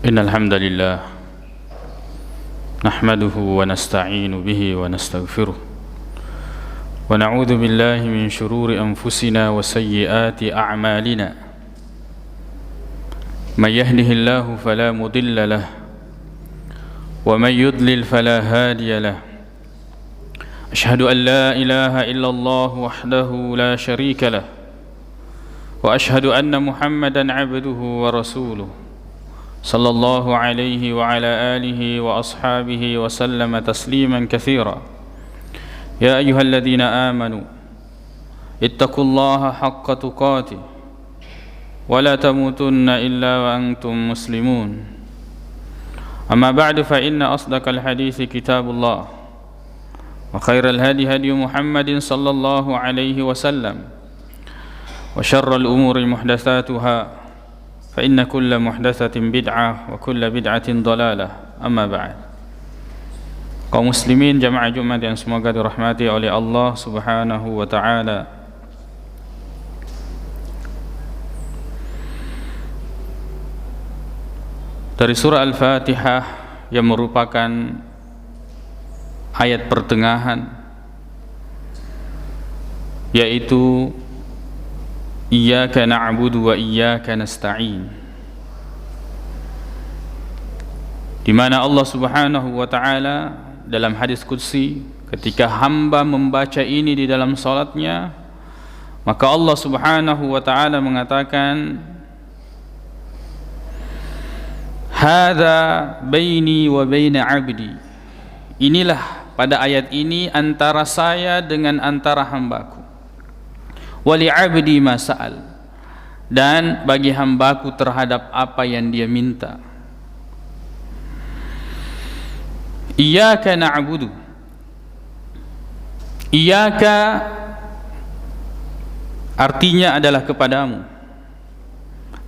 إن الحمد لله نحمده ونستعين به ونستغفره ونعوذ بالله من شرور أنفسنا وسيئات أعمالنا من يهده الله فلا مضل له ومن يضلل فلا هادي له أشهد أن لا إله إلا الله وحده لا شريك له وأشهد أن محمدا عبده ورسوله صلى الله عليه وعلى آله وأصحابه وسلم تسليما كثيرا يا أيها الذين آمنوا اتقوا الله حق تقاته ولا تموتن إلا وأنتم مسلمون أما بعد فإن أصدق الحديث كتاب الله وخير الهدي هدي محمد صلى الله عليه وسلم وشر الأمور محدثاتها فإن كل محدثة بدعة وكل بدعة ضلالة أما بعد. Kaum muslimin jamaah Jumat yang semoga dirahmati oleh Allah Subhanahu wa taala. Dari surah Al-Fatihah yang merupakan ayat pertengahan, yaitu Iyyaka na'budu wa iyyaka nasta'in, di mana Allah Subhanahu wa taala dalam hadis qudsi ketika hamba membaca ini di dalam salatnya, maka Allah Subhanahu wa taala mengatakan, hadza baini wa baina 'abdi, inilah pada ayat ini antara saya dengan antara hambaku, wali 'abdi ma sa'al, dan bagi hambaku terhadap apa yang dia minta. Iyyaka na'budu, iyyaka artinya adalah kepadamu,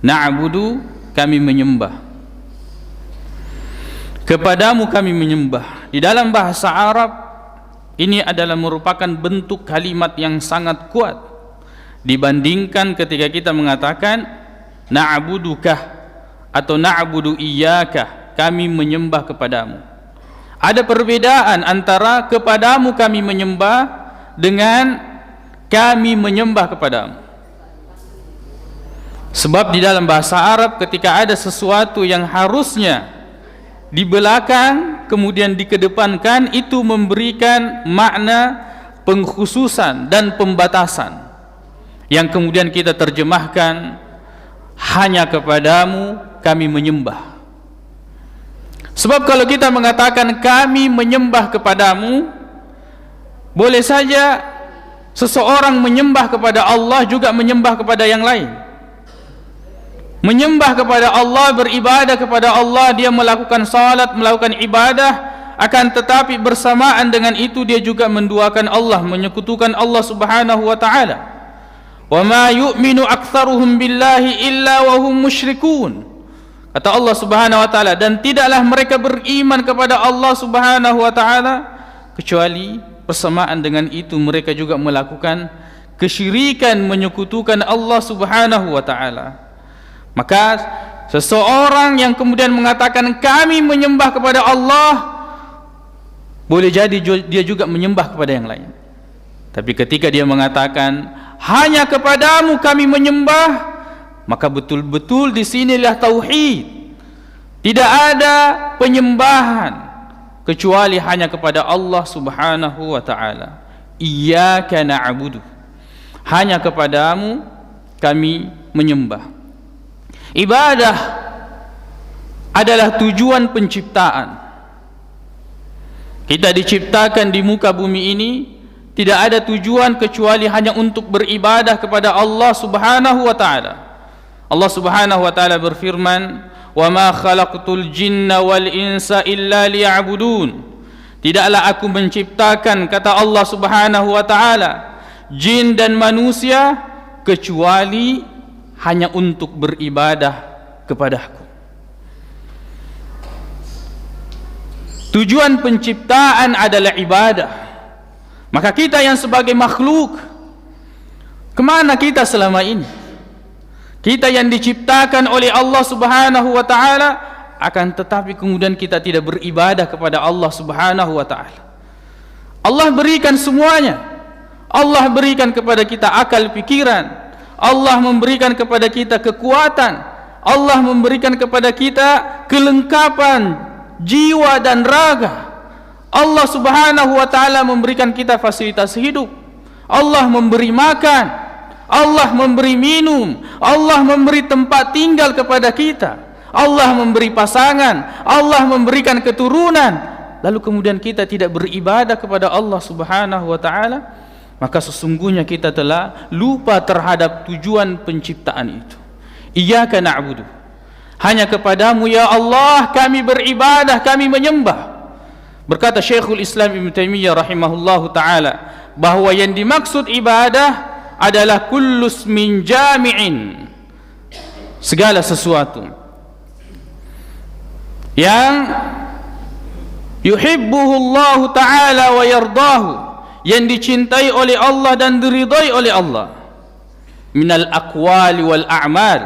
na'budu kami menyembah, kepadamu kami menyembah. Di dalam bahasa Arab ini adalah merupakan bentuk kalimat yang sangat kuat dibandingkan ketika kita mengatakan na'budukah atau na'budu iyyaka, kami menyembah kepadamu. Ada perbedaan antara kepadamu kami menyembah dengan kami menyembah kepadamu. Sebab di dalam bahasa Arab ketika ada sesuatu yang harusnya di belakang kemudian dikedepankan, itu memberikan makna pengkhususan dan pembatasan, yang kemudian kita terjemahkan hanya kepadamu kami menyembah. Sebab kalau kita mengatakan kami menyembah kepadamu, boleh saja seseorang menyembah kepada Allah juga menyembah kepada yang lain. Menyembah kepada Allah, beribadah kepada Allah, dia melakukan salat, melakukan ibadah, akan tetapi bersamaan dengan itu dia juga menduakan Allah, menyekutukan Allah Subhanahu wa taala. Wa ma yu'minu aktsaruhum billahi illa wa hum musyrikun. Kata Allah Subhanahu wa taala, dan tidaklah mereka beriman kepada Allah Subhanahu wa taala kecuali bersamaan dengan itu mereka juga melakukan kesyirikan, menyekutukan Allah Subhanahu wa taala. Maka seseorang yang kemudian mengatakan kami menyembah kepada Allah, boleh jadi dia juga menyembah kepada yang lain. Tapi ketika dia mengatakan hanya kepadamu kami menyembah, maka betul-betul di sinilah tauhid. Tidak ada penyembahan kecuali hanya kepada Allah Subhanahu wa taala. Iyyaka na'budu, hanya kepadamu kami menyembah. Ibadah adalah tujuan penciptaan. Kita diciptakan di muka bumi ini tidak ada tujuan kecuali hanya untuk beribadah kepada Allah Subhanahu wa taala. Allah Subhanahu wa taala berfirman, "Wa ma khalaqtul jinna wal insa illa liya'budun." Tidaklah aku menciptakan, kata Allah Subhanahu wa taala, jin dan manusia kecuali hanya untuk beribadah kepadaku. Tujuan penciptaan adalah ibadah. Maka kita yang sebagai makhluk, kemana kita selama ini? Kita yang diciptakan oleh Allah Subhanahu wa taala akan tetapi kemudian kita tidak beribadah kepada Allah Subhanahu wa taala. Allah berikan semuanya. Allah berikan kepada kita akal pikiran. Allah memberikan kepada kita kekuatan. Allah memberikan kepada kita kelengkapan jiwa dan raga. Allah Subhanahu wa taala memberikan kita fasilitas hidup. Allah memberi makan, Allah memberi minum, Allah memberi tempat tinggal kepada kita, Allah memberi pasangan, Allah memberikan keturunan. Lalu kemudian kita tidak beribadah kepada Allah Subhanahu wa taala, maka sesungguhnya kita telah lupa terhadap tujuan penciptaan itu. Iyyaka na'budu, hanya kepadamu ya Allah kami beribadah, kami menyembah. Berkata Syekhul Islam Ibn Taimiyah rahimahullahu ta'ala, bahwa yang dimaksud ibadah adalah kullus min jami'in, segala sesuatu yang yuhibbuhu Allah ta'ala wa yardahu, yang dicintai oleh Allah dan diridai oleh Allah, minal aqwali wal a'mal,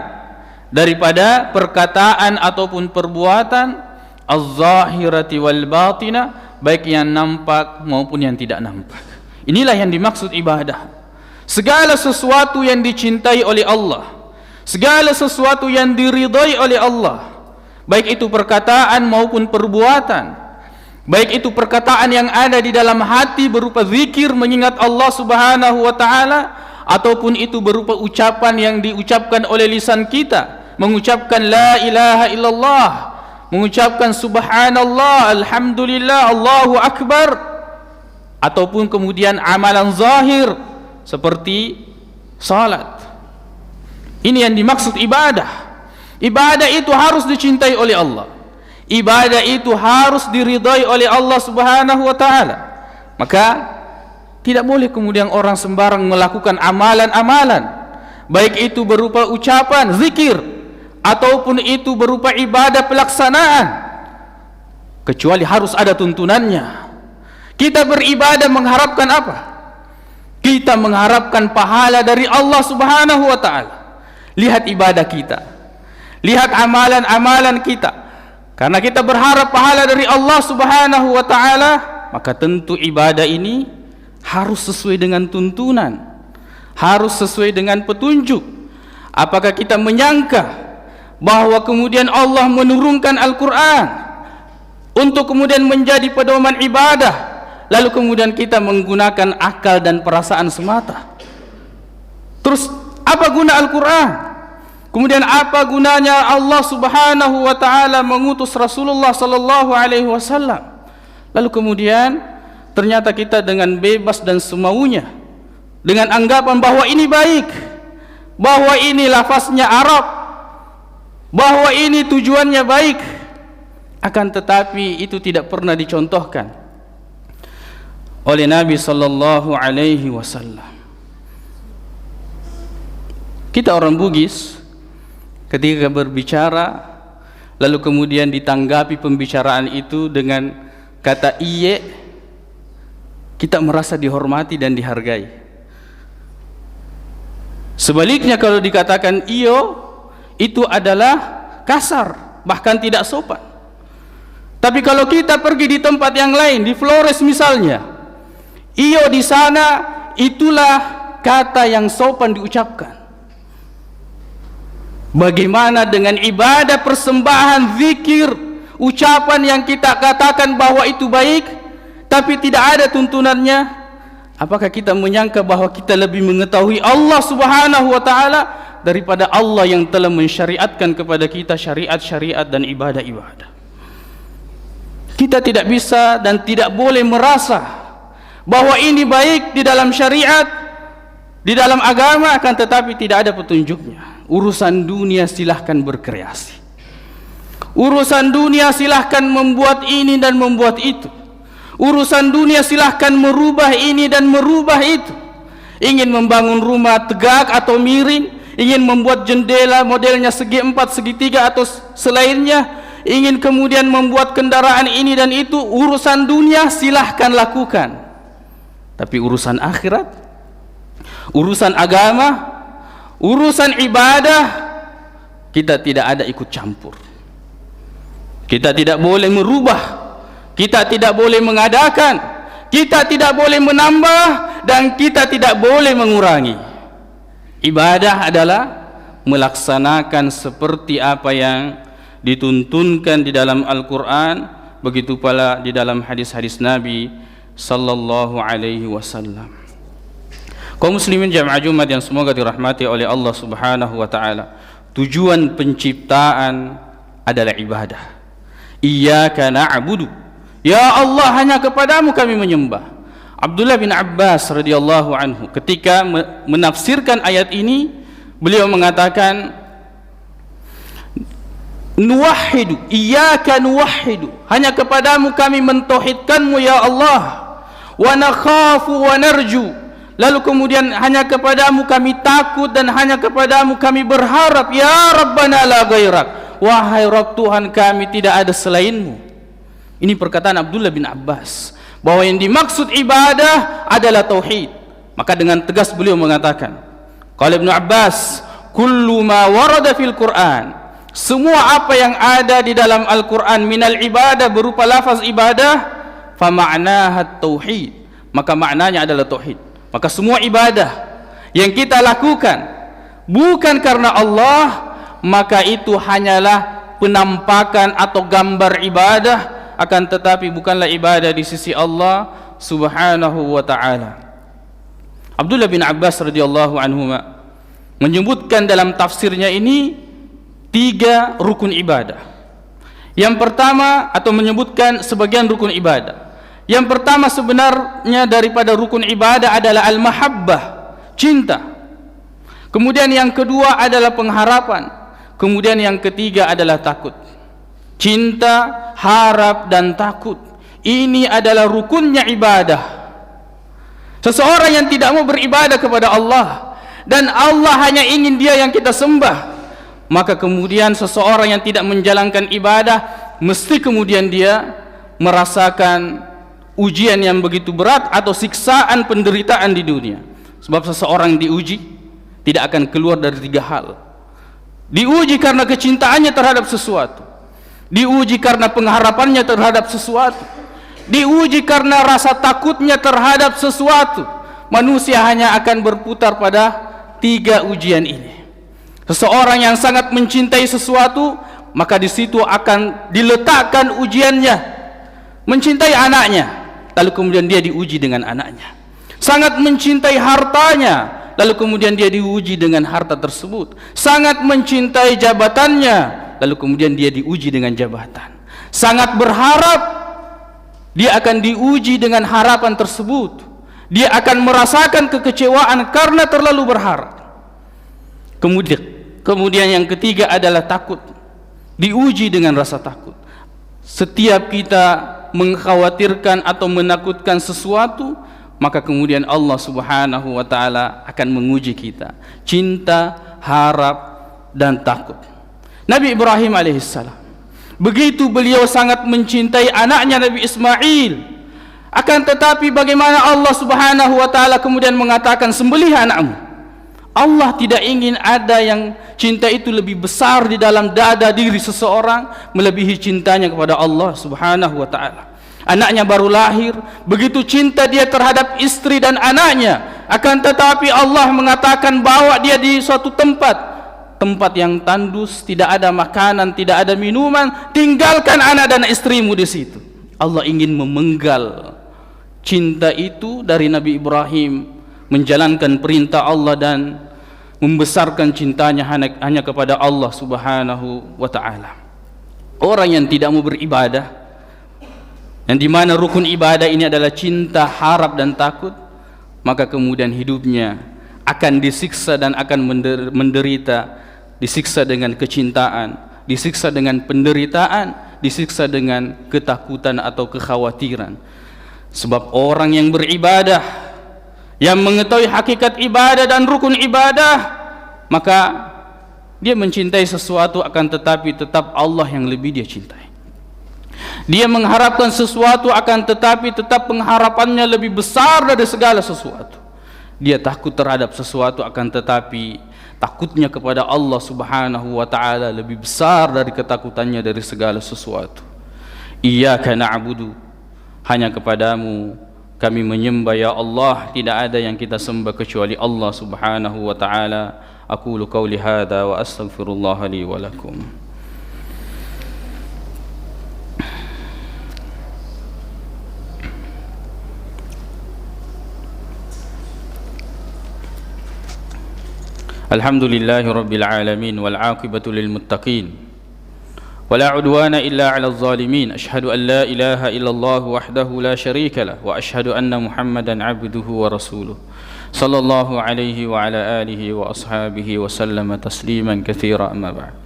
daripada perkataan ataupun perbuatan, az-zahirati wal batina, baik yang nampak maupun yang tidak nampak. Inilah yang dimaksud ibadah. Segala sesuatu yang dicintai oleh Allah, segala sesuatu yang diridai oleh Allah, baik itu perkataan maupun perbuatan, baik itu perkataan yang ada di dalam hati berupa zikir mengingat Allah Subhanahu wa taala, ataupun itu berupa ucapan yang diucapkan oleh lisan kita, mengucapkan la ilaha illallah, mengucapkan subhanallah, alhamdulillah, Allahu akbar, ataupun kemudian amalan zahir seperti salat. Ini yang dimaksud ibadah. Ibadah itu harus dicintai oleh Allah. Ibadah itu harus diridai oleh Allah Subhanahu wa taala. Maka tidak boleh kemudian orang sembarang melakukan amalan-amalan, baik itu berupa ucapan zikir ataupun itu berupa ibadah pelaksanaan, kecuali harus ada tuntunannya. Kita beribadah mengharapkan apa? Kita mengharapkan pahala dari Allah Subhanahu wa taala. Lihat ibadah kita, lihat amalan-amalan kita. Karena kita berharap pahala dari Allah Subhanahu wa taala, maka tentu ibadah ini harus sesuai dengan tuntunan, harus sesuai dengan petunjuk. Apakah kita menyangka bahwa kemudian Allah menurunkan Al-Quran untuk kemudian menjadi pedoman ibadah, lalu kemudian kita menggunakan akal dan perasaan semata? Terus apa guna Al-Quran? Kemudian apa gunanya Allah Subhanahu wa taala mengutus Rasulullah sallallahu alaihi wasallam? Lalu kemudian ternyata kita dengan bebas dan semaunya, dengan anggapan bahwa ini baik, bahwa ini lafaznya Arab, bahwa ini tujuannya baik, akan tetapi itu tidak pernah dicontohkan oleh Nabi sallallahu alaihi wasallam. Kita orang Bugis ketika berbicara lalu kemudian ditanggapi pembicaraan itu dengan kata iye, kita merasa dihormati dan dihargai. Sebaliknya kalau dikatakan iyo, itu adalah kasar, bahkan tidak sopan. Tapi kalau kita pergi di tempat yang lain, di Flores misalnya, iyo di sana, itulah kata yang sopan diucapkan. Bagaimana dengan ibadah persembahan, zikir, ucapan yang kita katakan bahwa itu baik, tapi tidak ada tuntunannya? Apakah kita menyangka bahwa kita lebih mengetahui Allah Subhanahu wa taala daripada Allah yang telah mensyariatkan kepada kita syariat-syariat dan ibadah-ibadah? Kita tidak bisa dan tidak boleh merasa bahwa ini baik di dalam syariat, di dalam agama, akan tetapi tidak ada petunjuknya. Urusan dunia silahkan berkreasi, urusan dunia silahkan membuat ini dan membuat itu, urusan dunia silahkan merubah ini dan merubah itu. Ingin membangun rumah tegak atau miring, ingin membuat jendela modelnya segi 4, segi 3 atau selainnya, ingin kemudian membuat kendaraan ini dan itu, urusan dunia silahkan lakukan. Tapi urusan akhirat, urusan agama, urusan ibadah, kita tidak ada ikut campur. Kita tidak boleh merubah, kita tidak boleh mengadakan, kita tidak boleh menambah, dan kita tidak boleh mengurangi. Ibadah adalah melaksanakan seperti apa yang dituntunkan di dalam Al-Quran, begitu pula di dalam hadis-hadis Nabi sallallahu alaihi wasallam. Kaum muslimin jamaah Jumat yang semoga dirahmati oleh Allah Subhanahu wa taala, tujuan penciptaan adalah ibadah. Iyyaka na'budu, ya Allah, hanya kepadamu kami menyembah. Abdullah bin Abbas radhiyallahu anhu ketika menafsirkan ayat ini, beliau mengatakan, nuwahhidu, iyyaka nuwahhidu, hanya kepadamu kami mentauhidkanmu ya Allah. Wa nakhafu wa narju, lalu kemudian hanya kepadamu kami takut dan hanya kepadamu kami berharap. Ya Rabbana la ghairak, wahai Rabb Tuhan kami, tidak ada selainmu. Ini perkataan Abdullah bin Abbas, bahwa yang dimaksud ibadah adalah tauhid. Maka dengan tegas beliau mengatakan, qala Ibnu Abbas, kullu ma warada fil Qur'an, semua apa yang ada di dalam Al-Quran minal ibadah berupa lafaz ibadah, fa ma'naha tauhid, maka maknanya adalah tauhid. Maka semua ibadah yang kita lakukan bukan karena Allah, maka itu hanyalah penampakan atau gambar ibadah, akan tetapi bukanlah ibadah di sisi Allah Subhanahu wa ta'ala. Abdullah bin Abbas radhiyallahu anhu menyebutkan dalam tafsirnya ini 3 rukun ibadah. Yang pertama, atau menyebutkan sebagian rukun ibadah. Yang pertama sebenarnya daripada rukun ibadah adalah al-mahabbah, cinta. Kemudian yang kedua adalah pengharapan. Kemudian yang ketiga adalah takut. Cinta, harap, dan takut. Ini adalah rukunnya ibadah. Seseorang yang tidak mau beribadah kepada Allah, dan Allah hanya ingin dia yang kita sembah, maka kemudian seseorang yang tidak menjalankan ibadah, mesti kemudian dia merasakan ujian yang begitu berat atau siksaan penderitaan di dunia. Sebab seseorang diuji tidak akan keluar dari 3 hal. Diuji karena kecintaannya terhadap sesuatu, diuji karena pengharapannya terhadap sesuatu, diuji karena rasa takutnya terhadap sesuatu. Manusia hanya akan berputar pada 3 ujian ini. Seseorang yang sangat mencintai sesuatu, maka di situ akan diletakkan ujiannya. Mencintai anaknya, lalu kemudian dia diuji dengan anaknya. Sangat mencintai hartanya, lalu kemudian dia diuji dengan harta tersebut. Sangat mencintai jabatannya, lalu kemudian dia diuji dengan jabatan. Sangat berharap, dia akan diuji dengan harapan tersebut. Dia akan merasakan kekecewaan karena terlalu berharap. Kemudian yang ketiga adalah takut, diuji dengan rasa takut. Setiap kita mengkhawatirkan atau menakutkan sesuatu, maka kemudian Allah Subhanahu wa ta'ala akan menguji kita. Cinta, harap, dan takut. Nabi Ibrahim alaihissalam, begitu beliau sangat mencintai anaknya Nabi Ismail, akan tetapi bagaimana Allah Subhanahu wa ta'ala kemudian mengatakan, sembelih anakmu. Allah tidak ingin ada yang cinta itu lebih besar di dalam dada diri seseorang melebihi cintanya kepada Allah Subhanahu wa ta'ala. Anaknya baru lahir, begitu cinta dia terhadap istri dan anaknya, akan tetapi Allah mengatakan bawa dia di suatu tempat yang tandus, tidak ada makanan, tidak ada minuman, tinggalkan anak dan istrimu di situ. Allah ingin memenggal cinta itu dari Nabi Ibrahim, menjalankan perintah Allah dan membesarkan cintanya hanya kepada Allah Subhanahu wa ta'ala. Orang yang tidak mau beribadah, yang dimana rukun ibadah ini adalah cinta, harap, dan takut, maka kemudian hidupnya akan disiksa dan akan menderita. Disiksa dengan kecintaan, disiksa dengan penderitaan, disiksa dengan ketakutan atau kekhawatiran. Sebab orang yang beribadah, yang mengetahui hakikat ibadah dan rukun ibadah, maka dia mencintai sesuatu, akan tetapi tetap Allah yang lebih dia cintai. Dia mengharapkan sesuatu, akan tetapi tetap pengharapannya lebih besar dari segala sesuatu. Dia takut terhadap sesuatu, akan tetapi takutnya kepada Allah Subhanahu wa taala lebih besar dari ketakutannya dari segala sesuatu. Iyyaka na'budu, hanya kepadamu kami menyembah ya Allah, tidak ada yang kita sembah kecuali Allah Subhanahu wa taala. Aqulu qauli hadza wa astaghfirullah li wa lakum. Alhamdulillahi rabbil alamin wal aqibatu lil muttaqin wala udwana illa 'alal zalimin. Asyhadu an la ilaha illallah wahdahu la syarika lah wa asyhadu anna Muhammadan 'abduhu wa rasuluh sallallahu alaihi wa ala alihi wa ashabihi wa sallama tasliman katsira. Amma ba'd.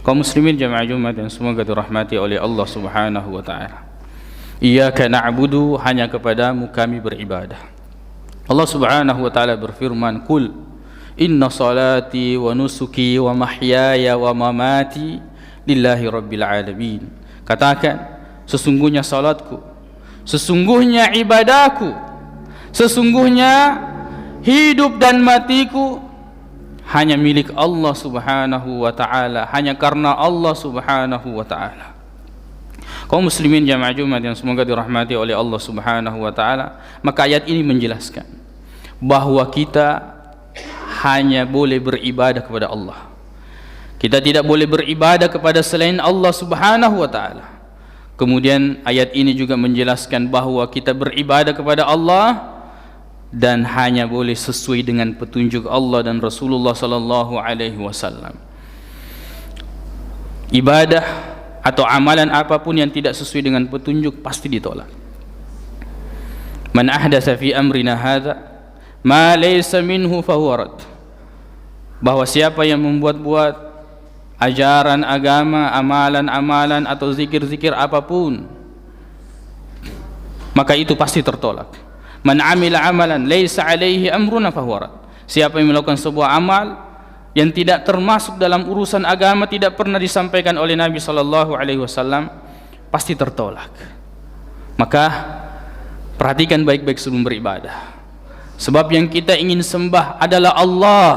Kaum muslimin jamaah Jumat yang semoga dirahmati oleh Allah Subhanahu wa taala. Iyyaka na'budu, hanya kepadamu kami beribadah. Allah Subhanahu wa taala berfirman, "Qul inna salati wa nusuki wa mahyaya wa mamati lillahi rabbil alamin." Katakan, sesungguhnya salatku, sesungguhnya ibadahku, sesungguhnya hidup dan matiku hanya milik Allah Subhanahu wa taala, hanya karena Allah Subhanahu wa taala. Kaum muslimin jamaah Jumat yang semoga dirahmati oleh Allah Subhanahu wa taala, maka ayat ini menjelaskan bahwa kita hanya boleh beribadah kepada Allah. Kita tidak boleh beribadah kepada selain Allah Subhanahu wa taala. Kemudian ayat ini juga menjelaskan bahwa kita beribadah kepada Allah dan hanya boleh sesuai dengan petunjuk Allah dan Rasulullah sallallahu alaihi wasallam. Ibadah atau amalan apapun yang tidak sesuai dengan petunjuk pasti ditolak. Man ahdatsa fi amrina hadza ma laysa minhu fahuwa rad. Bahwa siapa yang membuat-buat ajaran agama, amalan-amalan atau zikir-zikir apapun, maka itu pasti tertolak. Man amila amalan laysa alaihi amruna fahuwa rad. Siapa yang melakukan sebuah amal yang tidak termasuk dalam urusan agama, tidak pernah disampaikan oleh Nabi sallallahu alaihi wasallam, pasti tertolak. Maka perhatikan baik-baik sebelum beribadah. Sebab yang kita ingin sembah adalah Allah,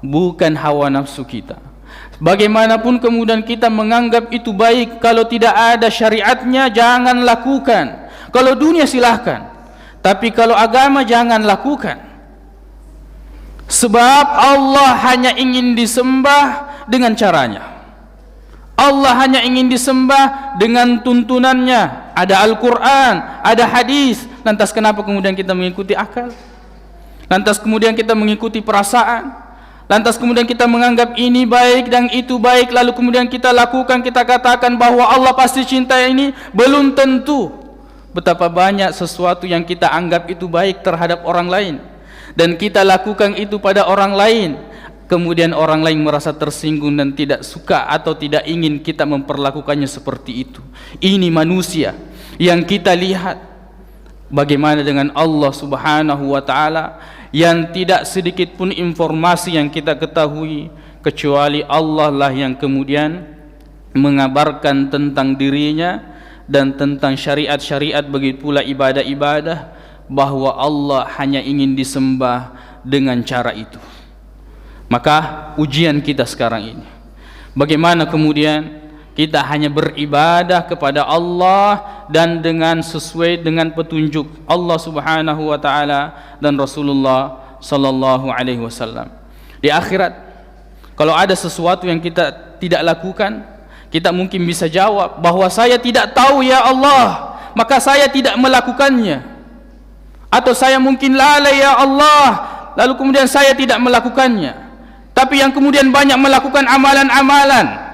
bukan hawa nafsu kita. Bagaimanapun kemudian kita menganggap itu baik, kalau tidak ada syariatnya jangan lakukan. Kalau dunia silahkan, tapi kalau agama jangan lakukan. Sebab Allah hanya ingin disembah dengan caranya. Allah hanya ingin disembah dengan tuntunannya. Ada Al-Quran, ada hadis. Lantas kenapa kemudian kita mengikuti akal? Lantas kemudian kita mengikuti perasaan? Lantas kemudian kita menganggap ini baik dan itu baik, lalu kemudian kita lakukan, kita katakan bahwa Allah pasti cinta ini? Belum tentu. Betapa banyak sesuatu yang kita anggap itu baik terhadap orang lain, dan kita lakukan itu pada orang lain, kemudian orang lain merasa tersinggung dan tidak suka atau tidak ingin kita memperlakukannya seperti itu. Ini manusia yang kita lihat. Bagaimana dengan Allah Subhanahu wa taala yang tidak sedikit pun informasi yang kita ketahui kecuali Allah lah yang kemudian mengabarkan tentang dirinya dan tentang syariat-syariat, begitu pula ibadah-ibadah, bahwa Allah hanya ingin disembah dengan cara itu. Maka ujian kita sekarang ini, bagaimana kemudian kita hanya beribadah kepada Allah dan dengan sesuai dengan petunjuk Allah Subhanahu wa taala dan Rasulullah sallallahu alaihi wasallam. Di akhirat, kalau ada sesuatu yang kita tidak lakukan, kita mungkin bisa jawab bahwa saya tidak tahu ya Allah, maka saya tidak melakukannya. Atau saya mungkin lalai ya Allah, lalu kemudian saya tidak melakukannya. Tapi yang kemudian banyak melakukan amalan-amalan,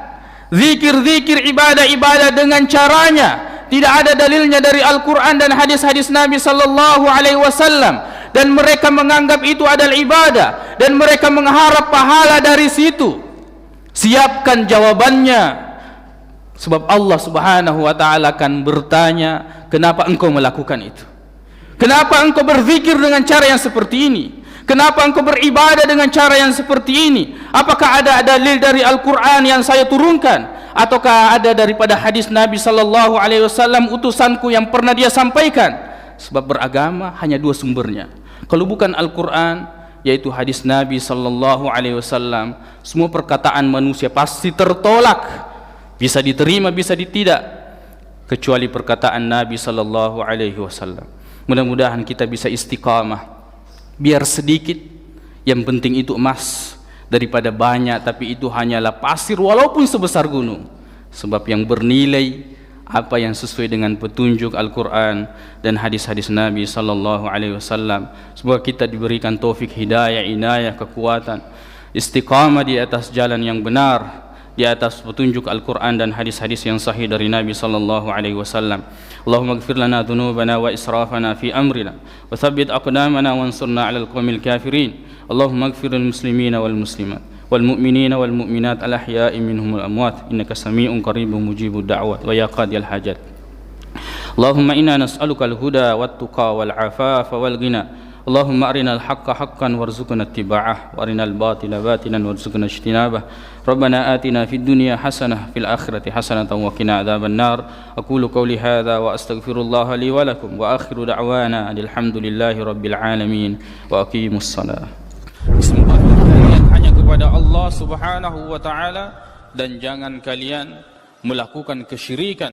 zikir-zikir, ibadah-ibadah dengan caranya tidak ada dalilnya dari Al-Quran dan hadis-hadis Nabi sallallahu alaihi wasallam, dan mereka menganggap itu adalah ibadah dan mereka mengharap pahala dari situ. Siapkan jawabannya, sebab Allah Subhanahu wa taala akan bertanya, kenapa engkau melakukan itu? Kenapa engkau berzikir dengan cara yang seperti ini? Kenapa engkau beribadah dengan cara yang seperti ini? Apakah ada dalil dari Al-Quran yang saya turunkan? Ataukah ada daripada hadis Nabi sallallahu alaihi wasallam, utusanku, yang pernah dia sampaikan? Sebab beragama hanya dua sumbernya. Kalau bukan Al-Quran, yaitu hadis Nabi sallallahu alaihi wasallam. Semua perkataan manusia pasti tertolak, bisa diterima bisa tidak, kecuali perkataan Nabi sallallahu alaihi wasallam. Mudah-mudahan kita bisa istiqamah, biar sedikit, yang penting itu emas, daripada banyak tapi itu hanyalah pasir walaupun sebesar gunung. Sebab yang bernilai apa yang sesuai dengan petunjuk Al-Quran dan hadis-hadis Nabi sallallahu alaihi wasallam. Semoga kita diberikan taufik, hidayah, inayah, kekuatan, istiqamah di atas jalan yang benar, di atas petunjuk Al-Quran dan hadis-hadis yang sahih dari Nabi sallallahu alaihi wasallam. Allahumma ighfir lana dhunubana wa israfana fi amrina wa thabbit aqdamana wansurna 'alal qawmil kafirin. Allahumma ighfir lil muslimina wal muslimat والمؤمنين والمؤمنات الأحياء منهم والأموات إنك سميع قريب مجيب الدعوات ويا قاضي الحاجات. اللهم إنا نسألك الهدى والتقى والعفاف والغنى. اللهم أرنا الحق حقا وارزقنا اتباعه وأرنا الباطل باطلا وارزقنا اجتنابه. ربنا آتنا في الدنيا حسنة في الآخرة حسنة وقنا عذاب النار. أقول قولي هذا وأستغفر الله لي ولكم وآخر دعوانا أن الحمد لله رب العالمين وأقيموا الصلاة. Bismillahirrahmanirrahim. Hanya kepada Allah Subhanahu wa taala, dan jangan kalian melakukan kesyirikan.